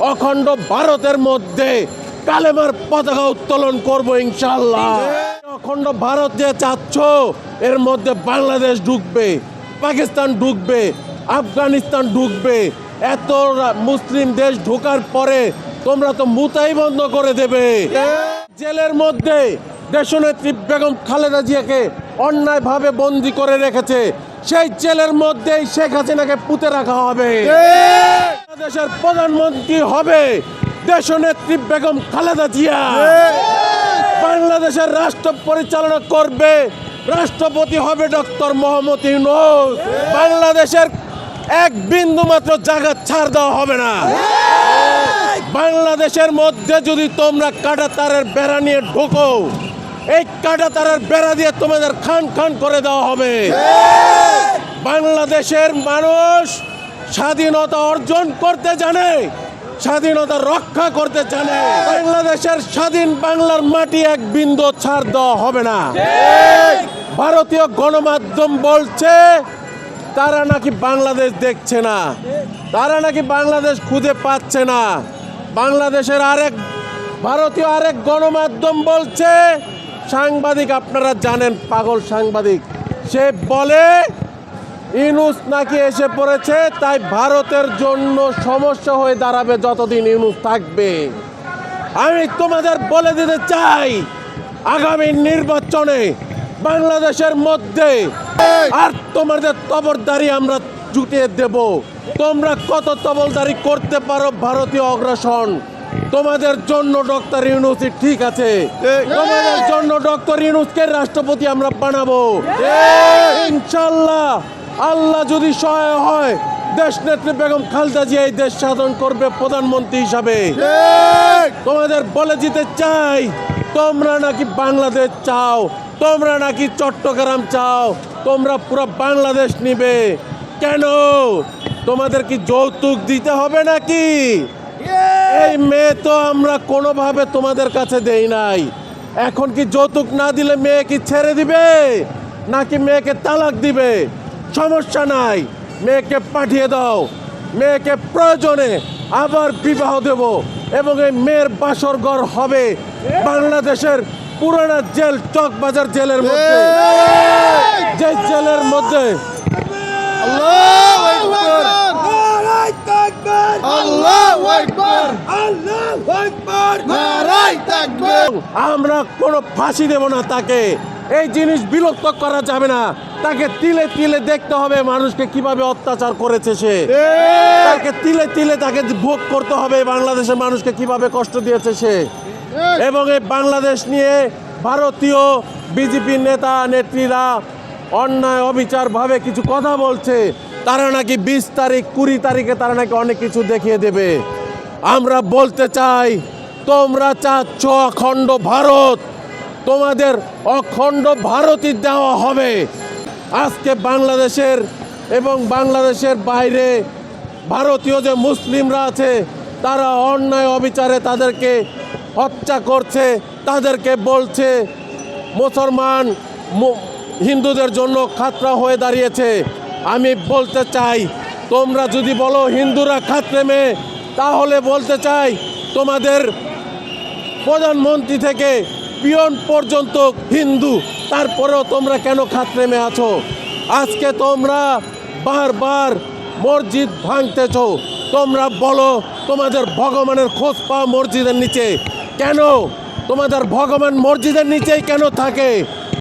অখণ্ড ভারতের মধ্যে কালেমার পতাকা উত্তোলন করব ইনশাআল্লাহ। অখণ্ড ভারত যে চাচ্ছ, এর মধ্যে বাংলাদেশ ঢুকবে, পাকিস্তান ঢুকবে, আফগানিস্তান ঢুকবে। এত মুসলিম দেশ ঢোকার পরে তোমরা তো মুতাই বন্ধ করে দেবে। জেলের মধ্যে দেশনেত্রী বেগম খালেদা জিয়াকে অন্যায়ভাবে বন্দী করে রেখেছে, সেই জেলের মধ্যেই শেখ হাসিনাকে পুঁতে রাখা হবে। দেশের প্রধানমন্ত্রী হবে দেশনেত্রী বেগম খালেদা জিয়া। বাংলাদেশের রাষ্ট্র পরিচালনা করবে রাষ্ট্রপতি হবে ডক্টর মোহাম্মদ ইউনূস। বাংলাদেশের এক বিন্দু মাত্র জায়গা ছাড় দেওয়া হবে না। বাংলাদেশের মধ্যে যদি তোমরা কাঁটাতারের বেড়া নিয়ে ঢোকো, এই কাঁটাতারের বেড়া দিয়ে তোমাদের খান খান করে দেওয়া হবে। বাংলাদেশের মানুষ স্বাধীনতা অর্জন করতে জানে, স্বাধীনতা রক্ষা করতে জানে। বাংলাদেশের স্বাধীন বাংলার মাটি এক বিন্দু ছাড় দেওয়া হবে না। ভারতীয় গণমাধ্যম বলছে তারা নাকি বাংলাদেশ দেখছে না, তারা নাকি বাংলাদেশ খুঁজে পাচ্ছে না। বাংলাদেশের ভারতীয় আরেক গণমাধ্যম বলছে, সাংবাদিক আপনারা জানেন, পাগল সাংবাদিক, সে বলে ইউনূস নাকি এসে পড়েছে, তাই ভারতের জন্য সমস্যা হয়ে দাঁড়াবে যতদিন ইউনূস থাকবে। আমি তোমাদের বলে দিতে চাই, আগামী নির্বাচনে বাংলাদেশের মধ্যে আর তোমাদের তবরদারি আমরা জুটিয়ে দেব। তোমরা কত তবরদারি করতে পারো ভারতীয় অগ্রাসন, তোমাদের জন্য ডক্টর ইউনূসই ঠিক আছে। তোমাদের জন্য ডক্টর ইউনূসকে রাষ্ট্রপতি আমরা বানাবো ইনশাআল্লাহ। আল্লাহ যদি সহায় হয়, দেশনেত্রী বেগম খালেদা জিয়া এই দেশ শাসন করবে প্রধানমন্ত্রী হিসাবে। তোমাদের বলে দিতে চাই, তোমরা নাকি বাংলাদেশ চাও, তোমরা নাকি চট্টগ্রাম চাও, তোমরা পুরো বাংলাদেশ নিবে। কেন? তোমাদের কি যৌতুক দিতে হবে নাকি? এই মেয়ে তো আমরা কোনোভাবে তোমাদের কাছে দেই নাই। এখন কি যৌতুক না দিলে মেয়ে কি ছেড়ে দিবে নাকি মেয়েকে তালাক দিবে? সমস্যা নাই, মেয়েকে পাঠিয়ে দাও। মেয়েকে প্রয়োজনে আবার বিবাহ দেব এবং এই মেয়ের বাসর ঘর হবে বাংলাদেশের পুরানা জেল, চকবাজার জেলের মধ্যে, যে জেলের মধ্যে আমরা কোনো ফাঁসি দেব না তাকে। এই জিনিস বিলুপ্ত করা যাবে না। তাকে তিলে তিলে দেখতে হবে মানুষকে কিভাবে অত্যাচার করেছে সে। তাকে তিলে তিলে তাকে ভোগ করতে হবে বাংলাদেশের মানুষকে কিভাবে কষ্ট দিয়েছে সে। এবং এই বাংলাদেশ নিয়ে ভারতীয় বিজেপি নেতা নেত্রীরা অন্যায় অবিচারভাবে কিছু কথা বলছে। তারা নাকি 20 তারিখ 20 তারিখে তারা নাকি অনেক কিছু দেখিয়ে দেবে। আমরা বলতে চাই, তোমরা চাচ্ছ অখণ্ড ভারত, তোমাদের অখণ্ড ভারতই দেওয়া হবে। আজকে বাংলাদেশের এবং বাংলাদেশের বাইরে ভারতীয় যে মুসলিমরা আছে, তারা অন্যায় অবিচারে তাদেরকে হত্যা করছে, তাদেরকে বলছে মুসলমান হিন্দুদের জন্য খাতরা হয়ে দাঁড়িয়েছে। আমি বলতে চাই, তোমরা যদি বলো হিন্দুরা খাতরে মেয়ে, তাহলে বলতে চাই তোমাদের প্রধানমন্ত্রী থেকে পিয়ন পর্যন্ত হিন্দু, তারপরেও তোমরা কেন খাতরে মেয়ে আছো? আজকে তোমরা বারবার মসজিদ ভাঙতেছো। তোমরা বলো তোমাদের ভগবানের খোঁজ পাও মসজিদের নিচে। কেন তোমাদের ভগবান মসজিদের নিচেই কেন থাকে?